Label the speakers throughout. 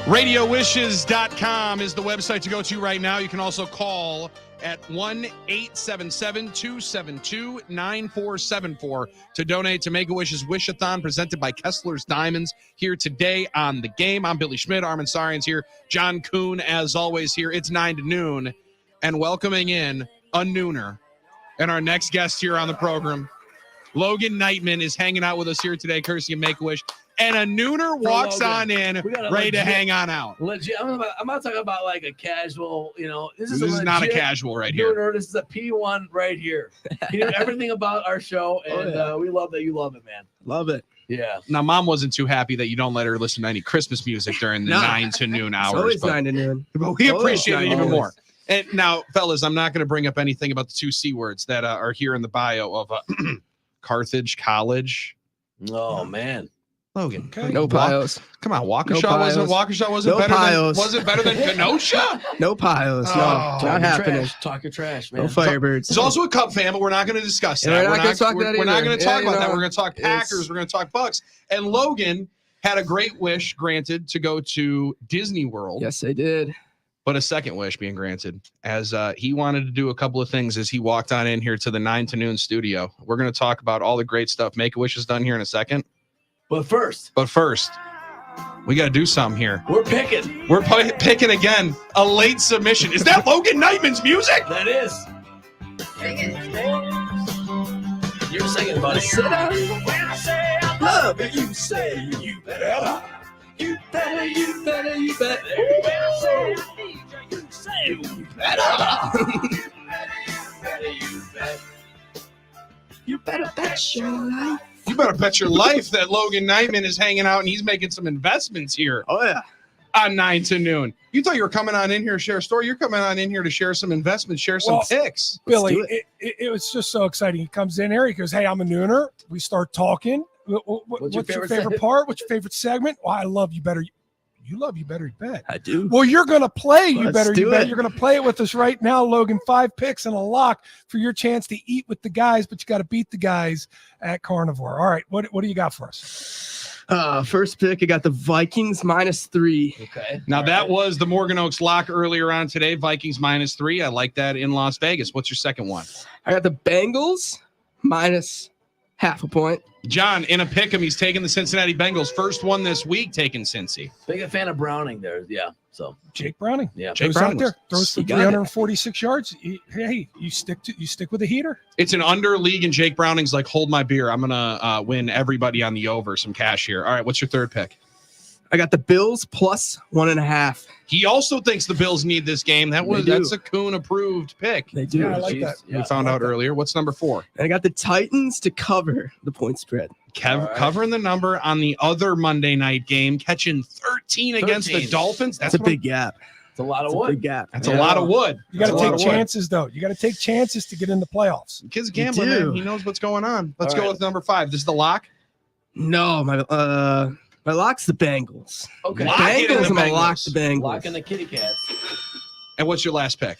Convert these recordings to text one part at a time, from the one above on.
Speaker 1: RadioWishes.com is the website to go to right now. You can also call at 1-877-272-9474 to donate to Make-A-Wish's Wish-A-Thon presented by Kessler's Diamonds here today on The Game. I'm Billy Schmidt. Armin Sarian's here. John Kuhn, as always, here. It's 9 to noon. And welcoming in a nooner. And our next guest here on the program, Logan Knightman, is hanging out with us here today, courtesy of Make-A-Wish. And a nooner walks on in, ready to hang on out.
Speaker 2: Legit. I'm not talking about like a casual, this is
Speaker 1: not a casual right here.
Speaker 2: Nooner. This is a P1 right here. He knew everything about our show, and we love that you love it, man.
Speaker 3: Love it.
Speaker 2: Yeah.
Speaker 1: Now, Mom wasn't too happy that you don't let her listen to any Christmas music during the 9 to noon hours.
Speaker 3: It's always 9 to noon.
Speaker 1: But we appreciate it even more. And now, fellas, I'm not going to bring up anything about the 2 C words that are here in the bio of Carthage College.
Speaker 2: Oh, man.
Speaker 1: Logan,
Speaker 3: okay. No piles.
Speaker 1: Come on, Waukesha wasn't better than Kenosha?
Speaker 3: No piles. No, not happening.
Speaker 2: Talk your trash, man.
Speaker 3: No Firebirds.
Speaker 1: He's also a Cub fan, but we're not going to discuss that.
Speaker 3: We're not going to talk about
Speaker 1: that. We're going to talk Packers. We're going to talk Bucks. And Logan had a great wish granted to go to Disney World.
Speaker 3: Yes, I did.
Speaker 1: But a second wish being granted, as he wanted to do a couple of things as he walked on in here to the 9 to noon studio. We're going to talk about all the great stuff Make-A-Wish has done here in a second.
Speaker 2: But first,
Speaker 1: we got to do something here.
Speaker 2: We're picking.
Speaker 1: We're picking again. A late submission. Is that Logan Knightman's music?
Speaker 2: That is. You're singing, buddy.
Speaker 3: Sit down.
Speaker 2: When I say I love it, you say you better. You better.
Speaker 3: You better.
Speaker 2: When I say I need you, you say you better.
Speaker 3: You better bet your life.
Speaker 1: You better bet your life that Logan Knightman is hanging out and he's making some investments here.
Speaker 3: Oh, yeah.
Speaker 1: On 9 to noon. You thought you were coming on in here to share a story. You're coming on in here to share some investments, share some picks.
Speaker 4: Billy, it was just so exciting. He comes in here. He goes, hey, I'm a nooner. We start talking. What's your favorite part? What's your favorite segment? Well, I love You Better. You love You Better Bet.
Speaker 3: I do.
Speaker 4: Well, you're going to play You Better
Speaker 3: You Bet.
Speaker 4: You're going to play it with us right now, Logan. 5 picks and a lock for your chance to eat with the guys, but you got to beat the guys at Carnivore. All right, what do you got for us?
Speaker 3: First pick, I got the Vikings -3.
Speaker 2: Okay.
Speaker 1: Now, that was the Morgan Oaks lock earlier on today. Vikings -3. I like that in Las Vegas. What's your second one?
Speaker 3: I got the Bengals -0.5 point.
Speaker 1: John, in a pick 'em, he's taking the Cincinnati Bengals. First one this week, taking Cincy.
Speaker 2: Big fan of Browning there. Yeah. So
Speaker 4: Jake Browning.
Speaker 2: Yeah.
Speaker 1: Jake
Speaker 4: Goes
Speaker 1: Browning
Speaker 4: out there, throws for 346 yards. Hey, you stick with the heater.
Speaker 1: It's an under league, and Jake Browning's like, hold my beer. I'm gonna win everybody on the over some cash here. All right, what's your third pick?
Speaker 3: I got the Bills +1.5.
Speaker 1: He also thinks the Bills need this game. That's a Kuhn approved pick.
Speaker 3: They do.
Speaker 4: Yeah, I like that.
Speaker 1: We found out earlier. What's number 4?
Speaker 3: And I got the Titans to cover the point spread.
Speaker 1: Covering the number on the other Monday night game, catching 13 against the Dolphins.
Speaker 3: That's a big gap.
Speaker 2: It's a lot of
Speaker 3: That's
Speaker 2: wood.
Speaker 3: a big gap.
Speaker 1: That's a lot of wood.
Speaker 4: You got to take chances, though. You got to take chances to get in the playoffs.
Speaker 1: Kid's gambling, man. He knows what's going on. Let's go with number 5. This is the lock.
Speaker 3: No, my lock's the Bengals.
Speaker 2: Okay.
Speaker 3: Bengals. I'm gonna lock the Bengals.
Speaker 2: Locking the kitty cats.
Speaker 1: And what's your last pick?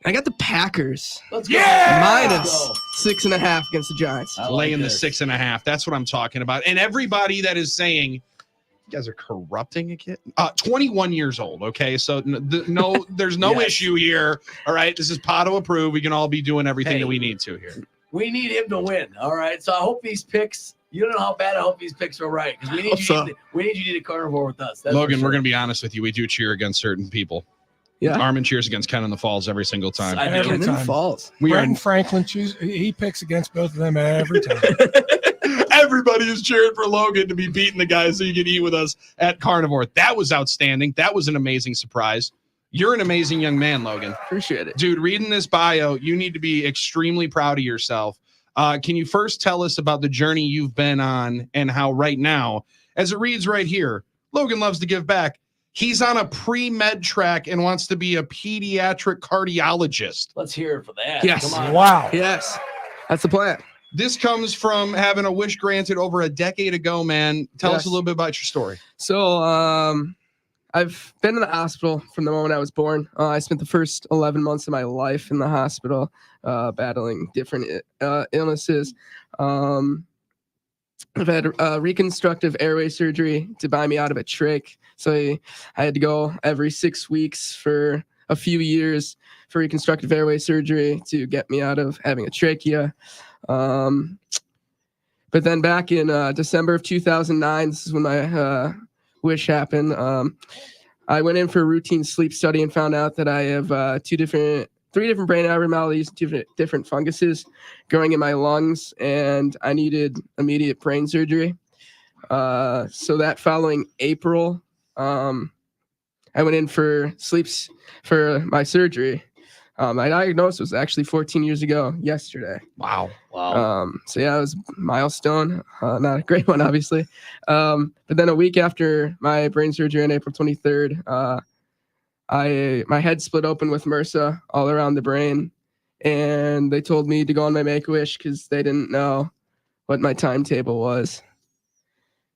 Speaker 3: I got the Packers.
Speaker 2: Let's go.
Speaker 4: Yeah!
Speaker 3: -6.5 against the Giants.
Speaker 1: Laying the 6.5. That's what I'm talking about. And everybody that is saying, you guys are corrupting a kid. 21 years old. Okay, so there's no issue here. All right, this is Pato approved. We can all be doing everything that we need to here.
Speaker 2: We need him to win. All right, so I hope these picks. You don't know how bad I hope these picks are right because we need you to eat a carnivore with us. That's
Speaker 1: Logan, we're gonna be honest with you. We do cheer against certain people.
Speaker 3: Yeah.
Speaker 1: Armin cheers against Ken in the Falls every single time.
Speaker 4: Every time.
Speaker 3: Falls.
Speaker 4: Brenton Franklin he picks against both of them every time.
Speaker 1: Everybody is cheering for Logan to be beating the guys so you can eat with us at Carnivore. That was outstanding. That was an amazing surprise. You're an amazing young man, Logan.
Speaker 3: Appreciate it.
Speaker 1: Dude, reading this bio, you need to be extremely proud of yourself. Can you first tell us about the journey you've been on and how right now, as it reads right here, Logan loves to give back. He's on a pre-med track and wants to be a pediatric cardiologist.
Speaker 2: Let's hear it for that.
Speaker 3: Yes.
Speaker 2: Come on.
Speaker 4: Wow.
Speaker 3: Yes. That's the plan.
Speaker 1: This comes from having a wish granted over a decade ago, man. Tell us a little bit about your story.
Speaker 3: So I've been in the hospital from the moment I was born. I spent the first 11 months of my life in the hospital battling different illnesses. I've had reconstructive airway surgery to buy me out of a trach So I had to go every 6 weeks for a few years for reconstructive airway surgery to get me out of having a trachea. But then back in December of 2009, this is when my wish happened. I went in for a routine sleep study and found out that I have three different brain abnormalities, different funguses growing in my lungs, and I needed immediate brain surgery. So that following April, I went in for my surgery. My diagnosis was actually 14 years ago yesterday.
Speaker 1: Wow.
Speaker 3: So yeah, it was a milestone. Not a great one, obviously. But then a week after my brain surgery on April 23rd, my head split open with MRSA all around the brain, and they told me to go on my Make-A-Wish because they didn't know what my timetable was.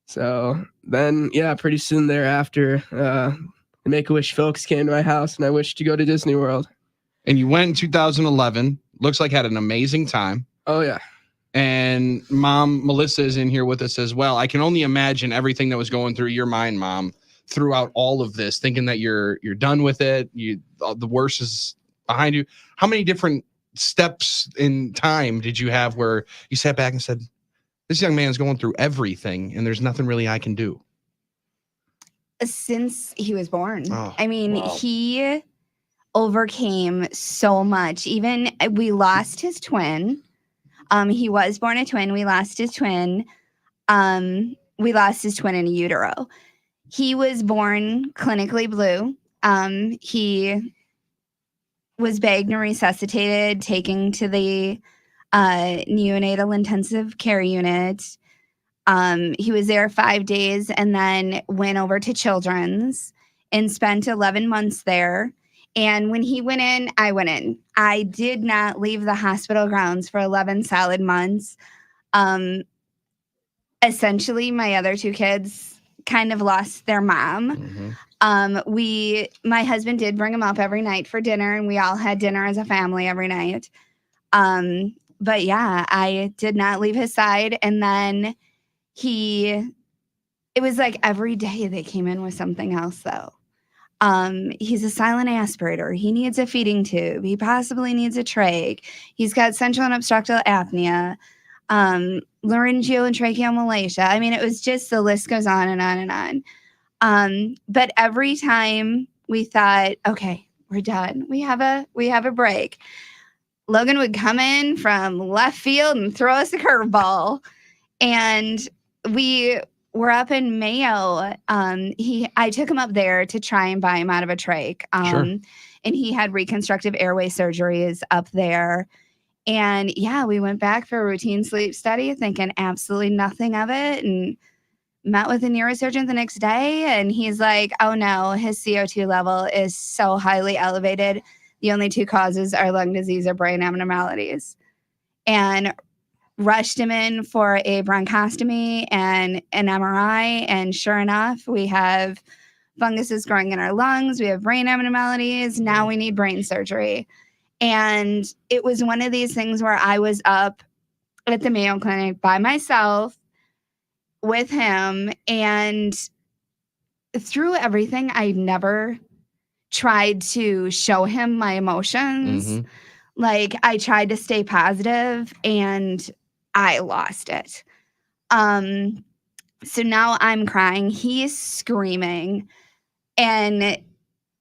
Speaker 3: So then, yeah, pretty soon thereafter, the Make-A-Wish folks came to my house, and I wished to go to Disney World.
Speaker 1: And you went in 2011. Looks like had an amazing time.
Speaker 3: Oh, yeah.
Speaker 1: And Mom, Melissa, is in here with us as well. I can only imagine everything that was going through your mind, Mom, throughout all of this, thinking that you're done with it. The worst is behind you. How many different steps in time did you have where you sat back and said, this young man's going through everything and there's nothing really I can do?
Speaker 5: Since he was born.
Speaker 1: Oh,
Speaker 5: I mean,
Speaker 2: wow.
Speaker 5: He overcame so much. Even we lost his twin. He was born a twin. We lost his twin. We lost his twin in utero. He was born clinically blue. He was bagged and resuscitated, taken to the neonatal intensive care unit. He was there 5 days and then went over to Children's and spent 11 months there. And when he went in, I went in. I did not leave the hospital grounds for 11 solid months. Essentially, my other two kids kind of lost their mom.
Speaker 1: Mm-hmm.
Speaker 5: My husband did bring him up every night for dinner, and we all had dinner as a family every night. But yeah, I did not leave his side. And then it was like every day they came in with something else, though. He's a silent aspirator. He needs a feeding tube. He possibly needs a trach. He's got central and obstructive apnea, laryngeal and tracheal malacia. I mean, it was just, the list goes on and on and on. But every time we thought, okay, we're done. We have a break. Logan would come in from left field and throw us a curveball. And we were up in Mayo. I took him up there to try and buy him out of a trach.
Speaker 1: Sure.
Speaker 5: And he had reconstructive airway surgeries up there. And yeah, we went back for a routine sleep study thinking absolutely nothing of it, and met with a neurosurgeon the next day. And he's like, oh no, his CO2 level is so highly elevated. The only two causes are lung disease or brain abnormalities. And rushed him in for a bronchostomy and an MRI. And sure enough, we have funguses growing in our lungs. We have brain abnormalities. Now we need brain surgery. And it was one of these things where I was up at the Mayo Clinic by myself with him. And through everything, I never tried to show him my emotions.
Speaker 1: Mm-hmm.
Speaker 5: Like, I tried to stay positive, and I lost it. So now I'm crying. He's screaming. And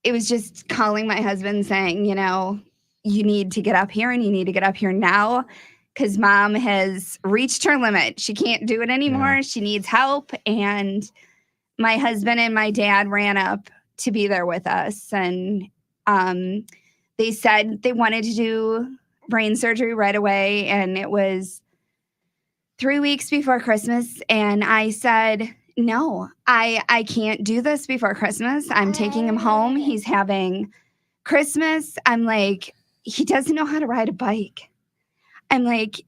Speaker 5: it was just calling my husband saying, you need to get up here, and you need to get up here now, because Mom has reached her limit. She can't do it anymore. Yeah. She needs help. And my husband and my dad ran up to be there with us. And they said they wanted to do brain surgery right away. And it was 3 weeks before Christmas. And I said, no, I can't do this before Christmas. I'm taking him home. He's having Christmas. I'm like, he doesn't know how to ride a bike. I'm like,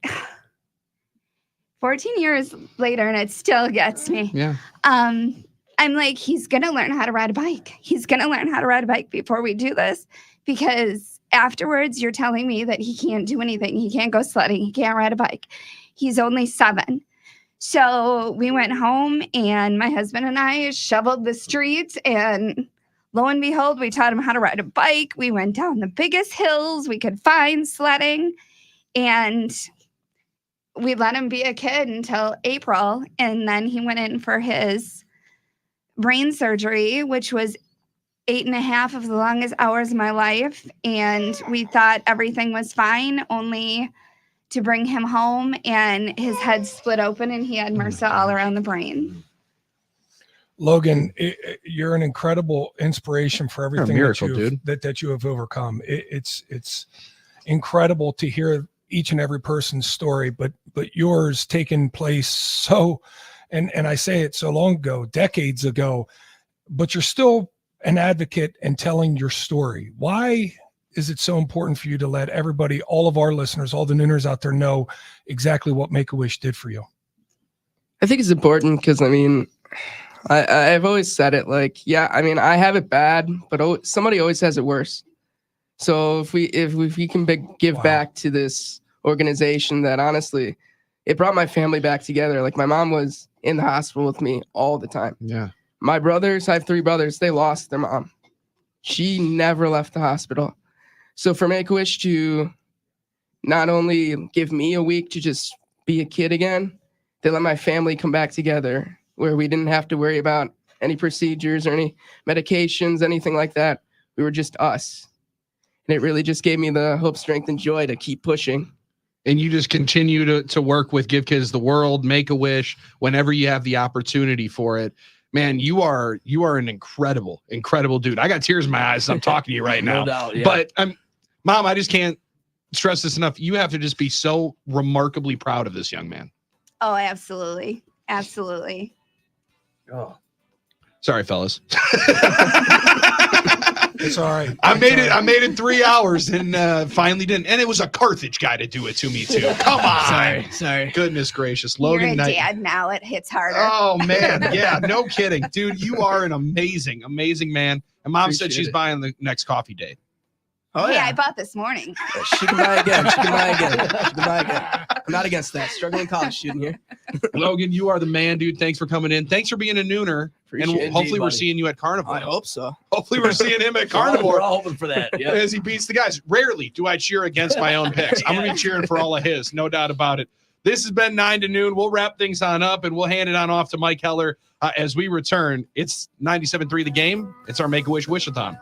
Speaker 5: 14 years later, and it still gets me.
Speaker 1: Yeah.
Speaker 5: I'm like, he's going to learn how to ride a bike. He's going to learn how to ride a bike before we do this, because afterwards you're telling me that he can't do anything. He can't go sledding. He can't ride a bike. He's only 7. So we went home, and my husband and I shoveled the streets, and lo and behold, we taught him how to ride a bike. We went down the biggest hills we could find sledding, and we let him be a kid until April. And then he went in for his brain surgery, which was 8.5 of the longest hours of my life. And we thought everything was fine, only to bring him home, and his head split open, and he had MRSA all around the brain.
Speaker 4: Logan, you're an incredible inspiration for everything
Speaker 1: miracle,
Speaker 4: that you have overcome. It's incredible to hear each and every person's story, but yours taken place so, and I say it so long ago, decades ago, but you're still an advocate and telling your story. Why is it so important for you to let everybody, all of our listeners, all the Nooners out there know exactly what Make-A-Wish did for you?
Speaker 3: I think it's important because, I mean, I've always said it, like, yeah, I mean, I have it bad, but somebody always has it worse. So if we can give back to this organization that, honestly, it brought my family back together. Like, my mom was in the hospital with me all the time.
Speaker 1: Yeah.
Speaker 3: My brothers, I have 3 brothers, they lost their mom. She never left the hospital. So for Make-A-Wish to not only give me a week to just be a kid again, they let my family come back together where we didn't have to worry about any procedures or any medications, anything like that. We were just us. And it really just gave me the hope, strength, and joy to keep pushing.
Speaker 1: And you just continue to work with Give Kids the World, Make-A-Wish, whenever you have the opportunity for it. Man, you are an incredible dude. I got tears in my eyes as I'm talking to you right now.
Speaker 2: No doubt, yeah.
Speaker 1: But Mom, I just can't stress this enough. You have to just be so remarkably proud of this young man.
Speaker 5: Oh, absolutely. Absolutely.
Speaker 2: Oh,
Speaker 1: sorry, fellas.
Speaker 4: It's all right.
Speaker 1: I made it 3 hours and finally didn't. And it was a Carthage guy to do it to me too. Come on.
Speaker 3: Sorry.
Speaker 1: Goodness gracious. Logan
Speaker 5: You're a
Speaker 1: Knight.
Speaker 5: dad now. It hits harder.
Speaker 1: Oh man. Yeah, no kidding. Dude, you are an amazing man. And Mom said she's buying the next coffee date.
Speaker 3: Oh,
Speaker 5: yeah,
Speaker 3: yeah.
Speaker 5: I bought this morning.
Speaker 3: She can buy again. I'm not against that. Struggling college student here.
Speaker 1: Logan, you are the man, dude. Thanks for coming in. Thanks for being a Nooner.
Speaker 3: Appreciate
Speaker 1: and hopefully
Speaker 2: it,
Speaker 1: we're
Speaker 2: buddy.
Speaker 1: seeing you at Carnival.
Speaker 3: I hope so.
Speaker 1: Hopefully we're seeing him at
Speaker 2: We're
Speaker 1: Carnival
Speaker 2: all hoping for that. Yeah.
Speaker 1: as he beats the guys. Rarely do I cheer against my own picks. I'm going to be cheering for all of his, no doubt about it. This has been 9 to Noon. We'll wrap things on up, and we'll hand it on off to Mike Heller as we return. It's 97.3 The Game. It's our Make-A-Wish Wish-A-Thon.